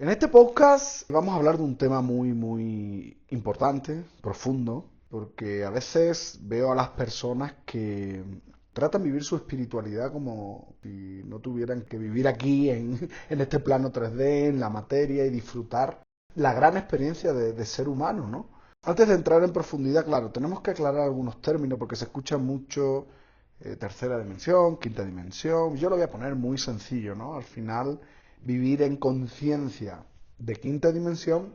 En este podcast vamos a hablar de un tema muy importante, profundo, porque a veces veo a las personas que tratan de vivir su espiritualidad como si no tuvieran que vivir aquí en este plano 3D, en la materia y disfrutar la gran experiencia de ser humano, ¿no? Antes de entrar en profundidad, claro, tenemos que aclarar algunos términos porque se escucha mucho tercera dimensión, quinta dimensión. Yo lo voy a poner muy sencillo, ¿no? Al final, vivir en conciencia de quinta dimensión,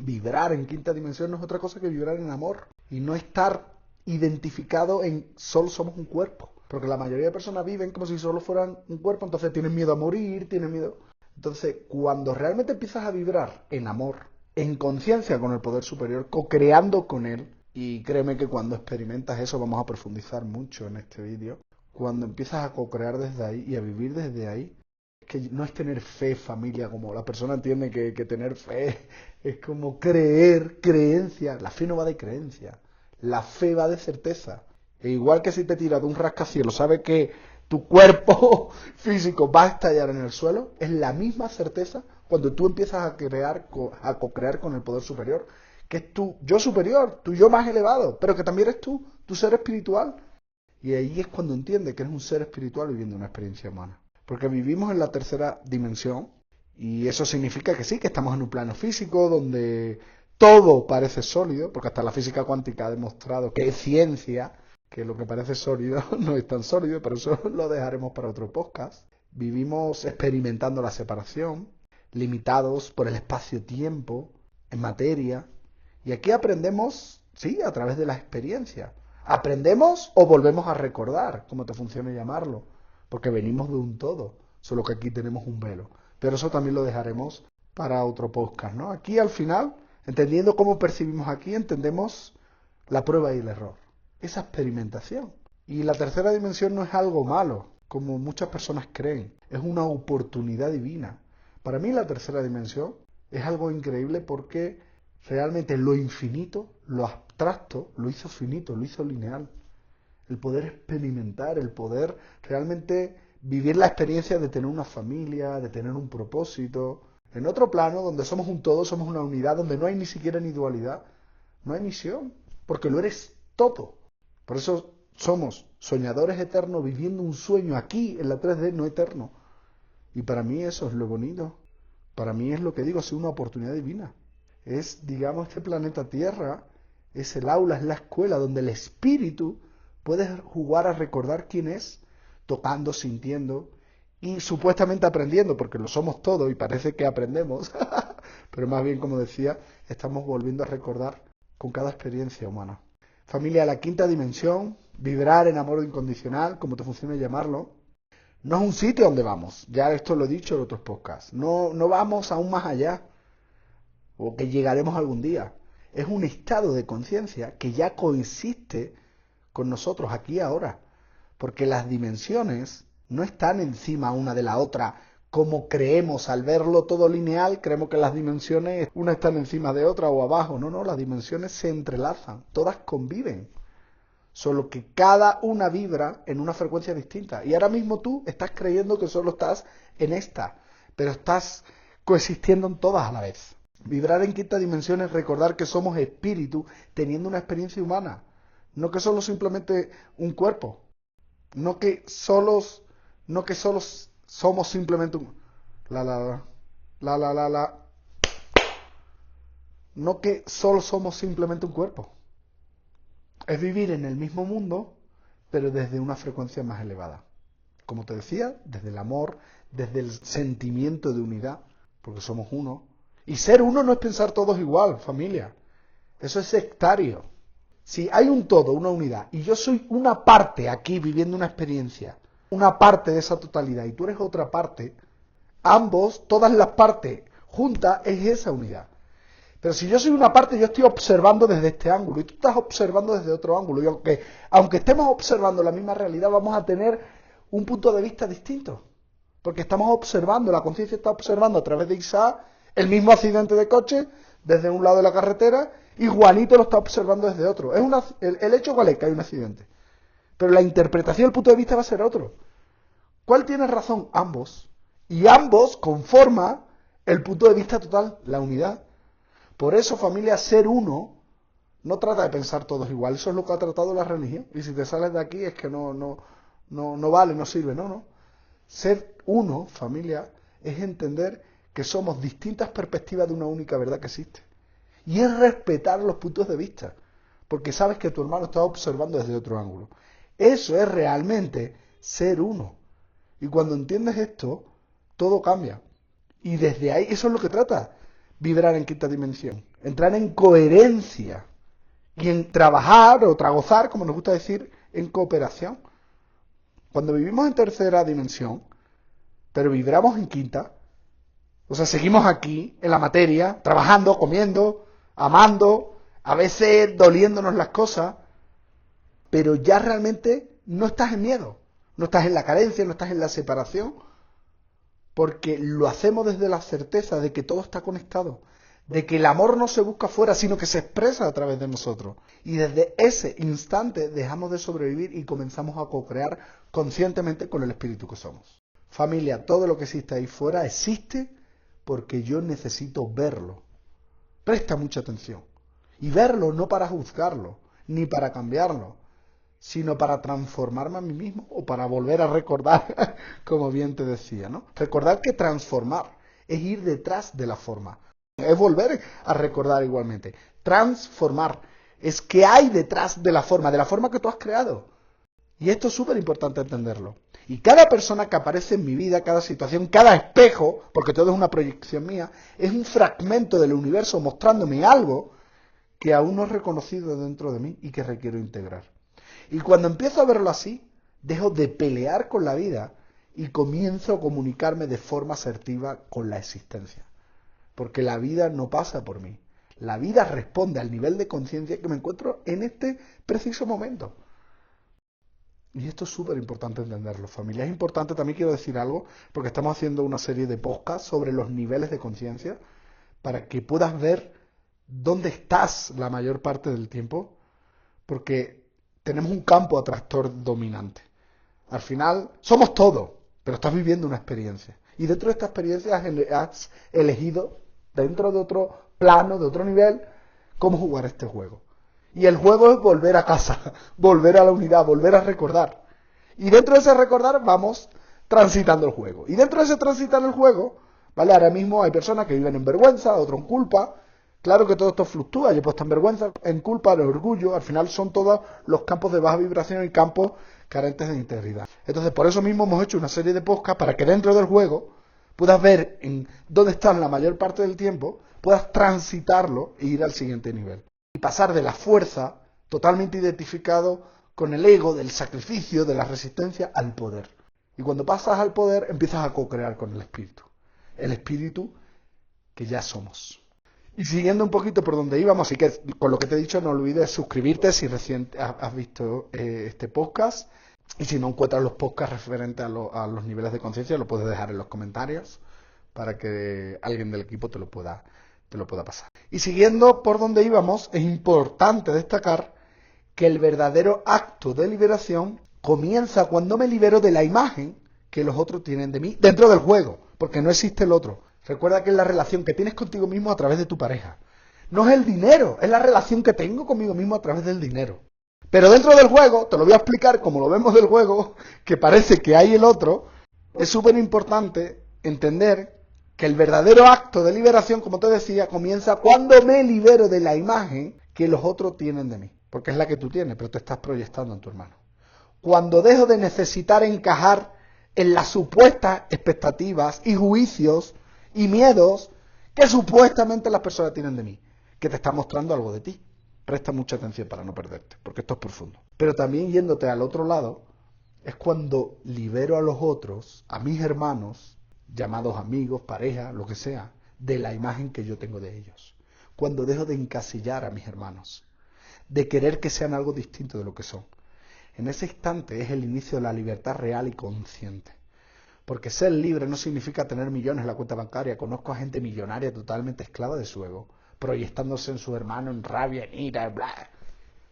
vibrar en quinta dimensión no es otra cosa que vibrar en amor y no estar identificado en solo somos un cuerpo. Porque la mayoría de personas viven como si solo fueran un cuerpo, entonces tienen miedo a morir, tienen miedo. Entonces, cuando realmente empiezas a vibrar en amor, en conciencia con el poder superior, co-creando con él, y créeme que cuando experimentas eso, vamos a profundizar mucho en este vídeo, cuando empiezas a co-crear desde ahí y a vivir desde ahí, es que no es tener fe, familia, como la persona entiende que tener fe es como creer, creencia. La fe no va de creencia, la fe va de certeza. E igual que si te tiras de un rascacielos, sabes que tu cuerpo físico va a estallar en el suelo, es la misma certeza cuando tú empiezas a crear, a co-crear con el poder superior, que es tu yo superior, tu yo más elevado, pero que también eres tú, tu ser espiritual. Y ahí es cuando entiendes que eres un ser espiritual viviendo una experiencia humana. Porque vivimos en la tercera dimensión y eso significa que sí, que estamos en un plano físico donde todo parece sólido, porque hasta la física cuántica ha demostrado que es ciencia, que lo que parece sólido no es tan sólido, pero eso lo dejaremos para otro podcast. Vivimos experimentando la separación, limitados por el espacio-tiempo, en materia, y aquí aprendemos, sí, a través de la experiencia. Aprendemos o volvemos a recordar, como te funcione llamarlo, porque venimos de un todo, solo que aquí tenemos un velo. Pero eso también lo dejaremos para otro podcast, ¿no? Aquí al final, entendiendo cómo percibimos aquí, entendemos la prueba y el error, esa experimentación. Y la tercera dimensión no es algo malo, como muchas personas creen, es una oportunidad divina. Para mí la tercera dimensión es algo increíble porque realmente lo infinito, lo abstracto, lo hizo finito, lo hizo lineal. El poder experimentar, el poder realmente vivir la experiencia de tener una familia, de tener un propósito. En otro plano, donde somos un todo, somos una unidad, donde no hay ni siquiera ni dualidad, no hay misión, porque lo eres todo. Por eso somos soñadores eternos viviendo un sueño aquí en la 3D no eterno. Y para mí eso es lo bonito. Para mí es lo que digo, es una oportunidad divina. Es, digamos, este planeta Tierra, es el aula, es la escuela donde el espíritu puede jugar a recordar quién es, tocando, sintiendo y supuestamente aprendiendo, porque lo somos todos y parece que aprendemos, pero más bien, como decía, estamos volviendo a recordar con cada experiencia humana. Familia, la quinta dimensión, vibrar en amor incondicional, como te funcione llamarlo, no es un sitio donde vamos, ya esto lo he dicho en otros podcasts, no vamos aún más allá, o que llegaremos algún día. Es un estado de conciencia que ya coexiste con nosotros aquí y ahora, porque las dimensiones no están encima una de la otra, como creemos al verlo todo lineal, creemos que las dimensiones una están encima de otra o abajo. No, las dimensiones se entrelazan, todas conviven, solo que cada una vibra en una frecuencia distinta. Y ahora mismo tú estás creyendo que solo estás en esta, pero estás coexistiendo en todas a la vez. Vibrar en quinta dimensión es recordar que somos espíritu teniendo una experiencia humana, no que solo simplemente un cuerpo, no que solos, no que solo somos simplemente un la, no que solo somos simplemente un cuerpo. Es vivir en el mismo mundo, pero desde una frecuencia más elevada. Como te decía, desde el amor, desde el sentimiento de unidad, porque somos uno. Y ser uno no es pensar todos igual, familia. Eso es sectario. Si hay un todo, una unidad, y yo soy una parte aquí viviendo una experiencia, una parte de esa totalidad, y tú eres otra parte, ambos, todas las partes juntas, es esa unidad. Pero si yo soy una parte, yo estoy observando desde este ángulo y tú estás observando desde otro ángulo. Y aunque estemos observando la misma realidad, vamos a tener un punto de vista distinto. Porque estamos observando, la conciencia está observando a través de Isaac el mismo accidente de coche desde un lado de la carretera y Juanito lo está observando desde otro. El hecho cuál es, que hay un accidente. Pero la interpretación, el punto de vista va a ser otro. ¿Cuál tiene razón? Ambos. Y ambos conforman El punto de vista total, la unidad. Por eso, familia, ser uno no trata de pensar todos igual. Eso es lo que ha tratado la religión. Y si te sales de aquí es que no vale, no sirve. No, no. Ser uno, familia, es entender que somos distintas perspectivas de una única verdad que existe. Y es respetar los puntos de vista. Porque sabes que tu hermano está observando desde otro ángulo. Eso es realmente ser uno. Y cuando entiendes esto, todo cambia. Y desde ahí, eso es lo que trata, vibrar en quinta dimensión. Entrar en coherencia. Y en trabajar o tragozar, como nos gusta decir, en cooperación. Cuando vivimos en tercera dimensión, pero vibramos en quinta, o sea, seguimos aquí, en la materia, trabajando, comiendo, amando, a veces doliéndonos las cosas, pero ya realmente no estás en miedo, no estás en la carencia, no estás en la separación, porque lo hacemos desde la certeza de que todo está conectado, de que el amor no se busca fuera, sino que se expresa a través de nosotros. Y desde ese instante dejamos de sobrevivir y comenzamos a co-crear conscientemente con el espíritu que somos. Familia, todo lo que existe ahí fuera existe porque yo necesito verlo. Presta mucha atención. Y verlo no para juzgarlo, ni para cambiarlo, sino para transformarme a mí mismo o para volver a recordar, como bien te decía, ¿no? Recordar que transformar es ir detrás de la forma. Es volver a recordar igualmente. Transformar es que hay detrás de la forma que tú has creado. Y esto es súper importante entenderlo. Y cada persona que aparece en mi vida, cada situación, cada espejo, porque todo es una proyección mía, es un fragmento del universo mostrándome algo que aún no he reconocido dentro de mí y que requiero integrar. Y cuando empiezo a verlo así, dejo de pelear con la vida y comienzo a comunicarme de forma asertiva con la existencia. Porque la vida no pasa por mí. La vida responde al nivel de conciencia que me encuentro en este preciso momento. Y esto es súper importante entenderlo, familia. Es importante, también quiero decir algo, porque estamos haciendo una serie de podcasts sobre los niveles de conciencia, para que puedas ver dónde estás la mayor parte del tiempo, porque tenemos un campo atractor dominante. Al final, somos todo, pero estás viviendo una experiencia. Y dentro de esta experiencia has elegido, dentro de otro plano, de otro nivel, cómo jugar este juego. Y el juego es volver a casa, volver a la unidad, volver a recordar. Y dentro de ese recordar vamos transitando el juego. Y dentro de ese transitar el juego, ¿vale? Ahora mismo hay personas que viven en vergüenza, otros en culpa. Claro que todo esto fluctúa. Yo he puesto en vergüenza, en culpa, en orgullo. Al final son todos los campos de baja vibración y campos carentes de integridad. Entonces, por eso mismo hemos hecho una serie de podcasts para que dentro del juego puedas ver en dónde estás la mayor parte del tiempo, puedas transitarlo e ir al siguiente nivel. Y pasar de la fuerza, totalmente identificado con el ego, del sacrificio, de la resistencia, al poder. Y cuando pasas al poder, empiezas a co-crear con el espíritu. El espíritu que ya somos. Y siguiendo un poquito por donde íbamos, así que con lo que te he dicho, no olvides suscribirte si recién has visto este podcast. Y si no encuentras los podcasts referentes a los niveles de conciencia, lo puedes dejar en los comentarios para que alguien del equipo te lo pueda pasar. Y siguiendo por donde íbamos, es importante destacar que el verdadero acto de liberación comienza cuando me libero de la imagen que los otros tienen de mí dentro del juego, porque no existe el otro. Recuerda que es la relación que tienes contigo mismo a través de tu pareja. No es el dinero, es la relación que tengo conmigo mismo a través del dinero. Pero dentro del juego, te lo voy a explicar como lo vemos del juego, que parece que hay el otro, es súper importante entender que el verdadero acto de liberación, como te decía, comienza cuando me libero de la imagen que los otros tienen de mí. Porque es la que tú tienes, pero te estás proyectando en tu hermano. Cuando dejo de necesitar encajar en las supuestas expectativas y juicios y miedos que supuestamente las personas tienen de mí, que te está mostrando algo de ti. Presta mucha atención para no perderte, porque esto es profundo. Pero también yéndote al otro lado, es cuando libero a los otros, a mis hermanos, llamados amigos, pareja, lo que sea, de la imagen que yo tengo de ellos. Cuando dejo de encasillar a mis hermanos, de querer que sean algo distinto de lo que son. En ese instante es el inicio de la libertad real y consciente. Porque ser libre no significa tener millones en la cuenta bancaria. Conozco a gente millonaria totalmente esclava de su ego, proyectándose en su hermano en rabia, en ira, bla.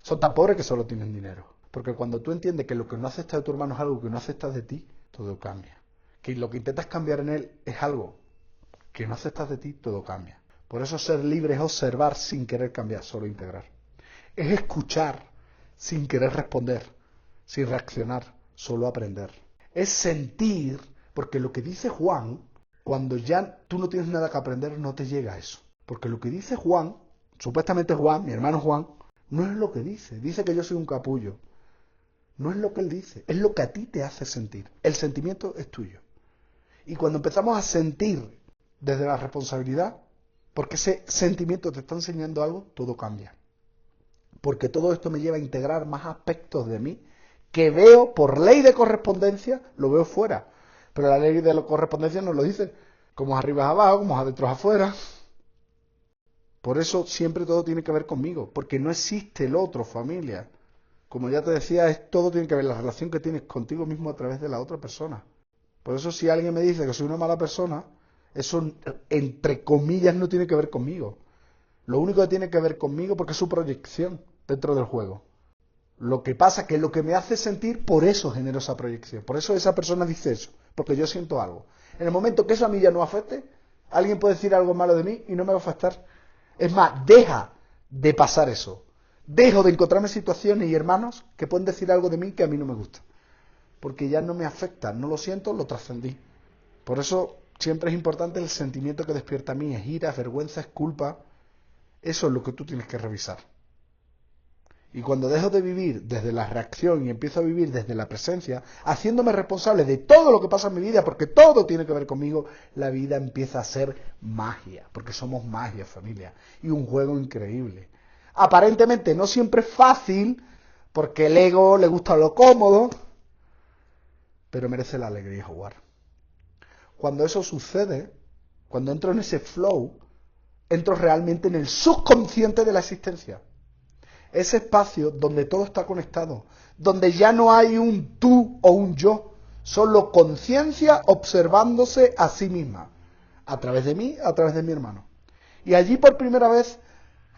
Son tan pobres que solo tienen dinero. Porque cuando tú entiendes que lo que no aceptas de tu hermano es algo que no aceptas de ti, todo cambia. Que lo que intentas cambiar en él es algo que no aceptas de ti, todo cambia. Por eso ser libre es observar sin querer cambiar, solo integrar. Es escuchar sin querer responder, sin reaccionar, solo aprender. Es sentir, porque lo que dice Juan, cuando ya tú no tienes nada que aprender, no te llega a eso. Porque lo que dice Juan, supuestamente Juan, mi hermano Juan, no es lo que dice. Dice que yo soy un capullo. No es lo que él dice, es lo que a ti te hace sentir. El sentimiento es tuyo. Y cuando empezamos a sentir desde la responsabilidad, porque ese sentimiento te está enseñando algo, todo cambia. Porque todo esto me lleva a integrar más aspectos de mí que veo por ley de correspondencia, lo veo fuera. Pero la ley de la correspondencia nos lo dice, como es arriba es abajo, como es adentro es afuera. Por eso siempre todo tiene que ver conmigo, porque no existe el otro, familia. Como ya te decía, todo tiene que ver la relación que tienes contigo mismo a través de la otra persona. Por eso si alguien me dice que soy una mala persona, eso entre comillas no tiene que ver conmigo. Lo único que tiene que ver conmigo porque es su proyección dentro del juego. Lo que pasa es que lo que me hace sentir, por eso genero esa proyección. Por eso esa persona dice eso, porque yo siento algo. En el momento que eso a mí ya no afecte, alguien puede decir algo malo de mí y no me va a afectar. Es más, deja de pasar eso. Dejo de encontrarme situaciones y hermanos que pueden decir algo de mí que a mí no me gusta. Porque ya no me afecta, no lo siento, lo trascendí. Por eso siempre es importante el sentimiento que despierta a mí. Es ira, es vergüenza, es culpa. Eso es lo que tú tienes que revisar. Y cuando dejo de vivir desde la reacción y empiezo a vivir desde la presencia, haciéndome responsable de todo lo que pasa en mi vida, porque todo tiene que ver conmigo, la vida empieza a ser magia. Porque somos magia, familia. Y un juego increíble. Aparentemente no siempre es fácil, porque el ego le gusta lo cómodo, pero merece la alegría jugar. Cuando eso sucede, cuando entro en ese flow, entro realmente en el subconsciente de la existencia. Ese espacio donde todo está conectado, donde ya no hay un tú o un yo, solo conciencia observándose a sí misma, a través de mí, a través de mi hermano. Y allí por primera vez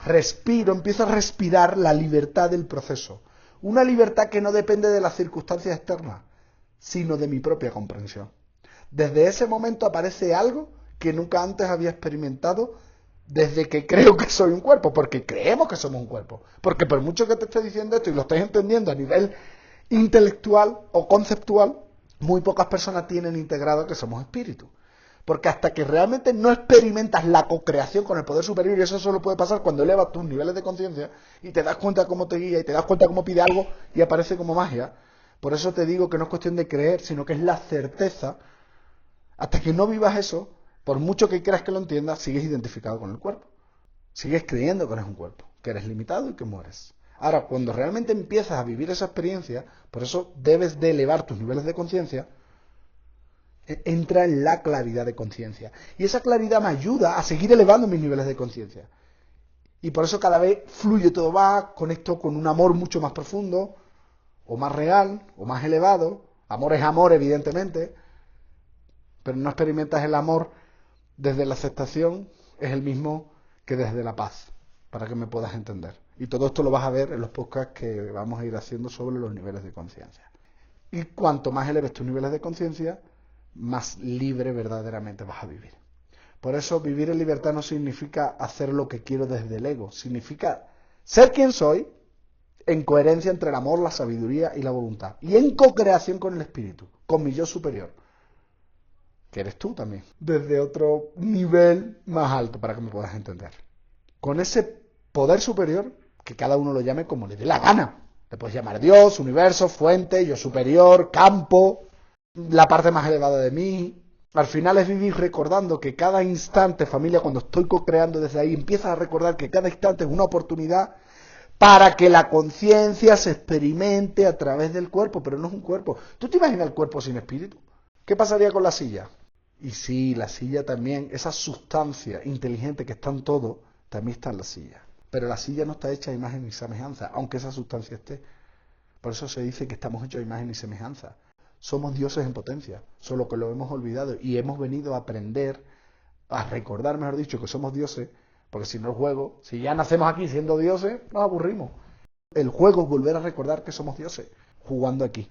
respiro, empiezo a respirar la libertad del proceso. Una libertad que no depende de las circunstancias externas, sino de mi propia comprensión. Desde ese momento aparece algo que nunca antes había experimentado desde que creo que soy un cuerpo, porque creemos que somos un cuerpo. Porque por mucho que te esté diciendo esto y lo estés entendiendo a nivel intelectual o conceptual, muy pocas personas tienen integrado que somos espíritu. Porque hasta que realmente no experimentas la co-creación con el poder superior, y eso solo puede pasar cuando elevas tus niveles de conciencia y te das cuenta cómo te guía y te das cuenta cómo pide algo y aparece como magia. Por eso te digo que no es cuestión de creer, sino que es la certeza. Hasta que no vivas eso, por mucho que creas que lo entiendas, sigues identificado con el cuerpo. Sigues creyendo que eres un cuerpo, que eres limitado y que mueres. Ahora, cuando realmente empiezas a vivir esa experiencia, por eso debes de elevar tus niveles de conciencia, entra en la claridad de conciencia. Y esa claridad me ayuda a seguir elevando mis niveles de conciencia. Y por eso cada vez fluye todo más, conecto con un amor mucho más profundo, o más real, o más elevado. Amor es amor, evidentemente, pero no experimentas el amor desde la aceptación, es el mismo que desde la paz, para que me puedas entender. Y todo esto lo vas a ver en los podcasts que vamos a ir haciendo sobre los niveles de conciencia. Y cuanto más eleves tus niveles de conciencia, más libre verdaderamente vas a vivir. Por eso vivir en libertad no significa hacer lo que quiero desde el ego, significa ser quien soy en coherencia entre el amor, la sabiduría y la voluntad. Y en co-creación con el espíritu, con mi yo superior, que eres tú también, desde otro nivel más alto para que me puedas entender. Con ese poder superior, que cada uno lo llame como le dé la gana. Le puedes llamar Dios, universo, fuente, yo superior, campo, la parte más elevada de mí. Al final es vivir recordando que cada instante, familia, cuando estoy co-creando desde ahí, empiezas a recordar que cada instante es una oportunidad para que la conciencia se experimente a través del cuerpo, pero no es un cuerpo. ¿Tú te imaginas el cuerpo sin espíritu? ¿Qué pasaría con la silla? Y sí, la silla también, esa sustancia inteligente que está en todo, también está en la silla. Pero la silla no está hecha a imagen y semejanza, aunque esa sustancia esté. Por eso se dice que estamos hechos a imagen y semejanza. Somos dioses en potencia, solo que lo hemos olvidado y hemos venido a aprender, a recordar, mejor dicho, que somos dioses, porque si no el juego, si ya nacemos aquí siendo dioses, nos aburrimos. El juego es volver a recordar que somos dioses, jugando aquí.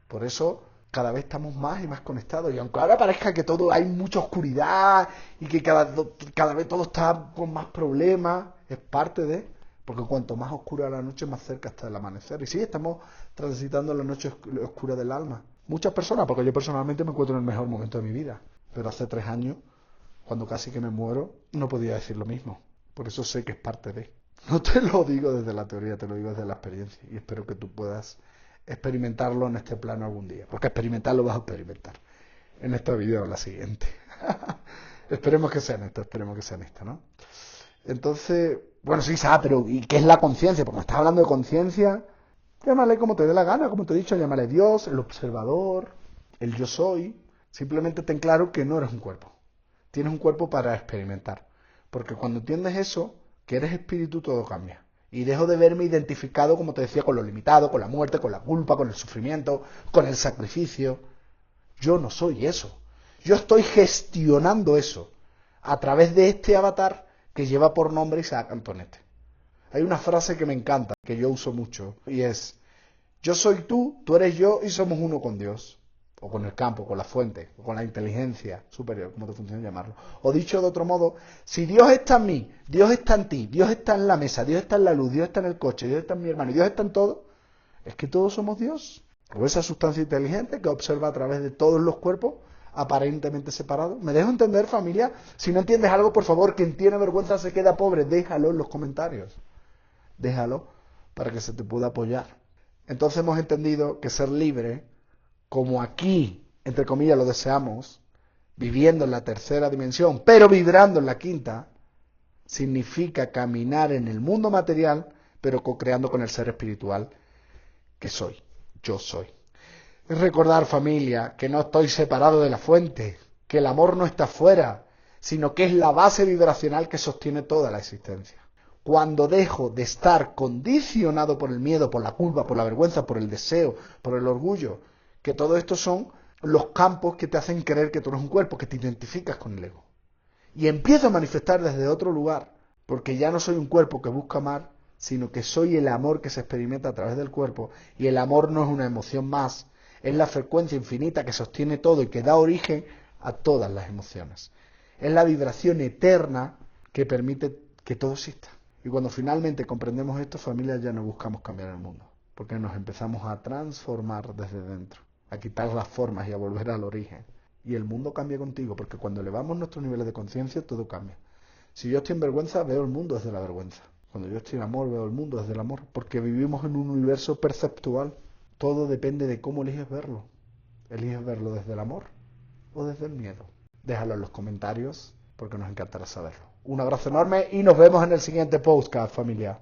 Por eso cada vez estamos más y más conectados. Y aunque ahora parezca que todo hay mucha oscuridad y que cada vez todo está con más problemas, es parte de... Porque cuanto más oscura la noche, más cerca está el amanecer. Y sí, estamos transitando la noche oscura del alma. Muchas personas, porque yo personalmente me encuentro en el mejor momento de mi vida. Pero hace 3 años, cuando casi que me muero, no podía decir lo mismo. Por eso sé que es parte de... No te lo digo desde la teoría, te lo digo desde la experiencia. Y espero que tú puedas experimentarlo en este plano algún día. Porque experimentarlo vas a experimentar. En esta video o la siguiente. Esperemos que sea en esta, ¿no? Entonces, bueno, sí, pero ¿y qué es la conciencia? Porque me estás hablando de conciencia, llámale como te dé la gana, como te he dicho, llámale Dios, el observador, el yo soy. Simplemente ten claro que no eres un cuerpo. Tienes un cuerpo para experimentar. Porque cuando entiendes eso, que eres espíritu, todo cambia. Y dejo de verme identificado, como te decía, con lo limitado, con la muerte, con la culpa, con el sufrimiento, con el sacrificio. Yo no soy eso. Yo estoy gestionando eso a través de este avatar que lleva por nombre Isaac Antoinette. Hay una frase que me encanta, que yo uso mucho, y es: yo soy tú eres yo y somos uno con Dios. O con el campo, con la fuente, o con la inteligencia superior, como te funciona llamarlo. O dicho de otro modo, si Dios está en mí, Dios está en ti, Dios está en la mesa, Dios está en la luz, Dios está en el coche, Dios está en mi hermano, y Dios está en todo, es que todos somos Dios. O esa sustancia inteligente que observa a través de todos los cuerpos, aparentemente separados. ¿Me dejo entender, familia? Si no entiendes algo, por favor, quien tiene vergüenza se queda pobre. Déjalo en los comentarios. Déjalo para que se te pueda apoyar. Entonces hemos entendido que ser libre, como aquí, entre comillas, lo deseamos, viviendo en la tercera dimensión, pero vibrando en la quinta, significa caminar en el mundo material, pero co-creando con el ser espiritual que soy. Yo soy. Es recordar, familia, que no estoy separado de la fuente, que el amor no está fuera, sino que es la base vibracional que sostiene toda la existencia. Cuando dejo de estar condicionado por el miedo, por la culpa, por la vergüenza, por el deseo, por el orgullo, que todo esto son los campos que te hacen creer que tú eres un cuerpo, que te identificas con el ego. Y empiezo a manifestar desde otro lugar, porque ya no soy un cuerpo que busca amar, sino que soy el amor que se experimenta a través del cuerpo, y el amor no es una emoción más, es la frecuencia infinita que sostiene todo y que da origen a todas las emociones. Es la vibración eterna que permite que todo exista. Y cuando finalmente comprendemos esto, familia, ya no buscamos cambiar el mundo, porque nos empezamos a transformar desde dentro, a quitar las formas y a volver al origen. Y el mundo cambia contigo, porque cuando elevamos nuestros niveles de conciencia, todo cambia. Si yo estoy en vergüenza, veo el mundo desde la vergüenza. Cuando yo estoy en amor, veo el mundo desde el amor, porque vivimos en un universo perceptual. Todo depende de cómo eliges verlo. ¿Eliges verlo desde el amor o desde el miedo? Déjalo en los comentarios, porque nos encantará saberlo. Un abrazo enorme y nos vemos en el siguiente podcast, familia.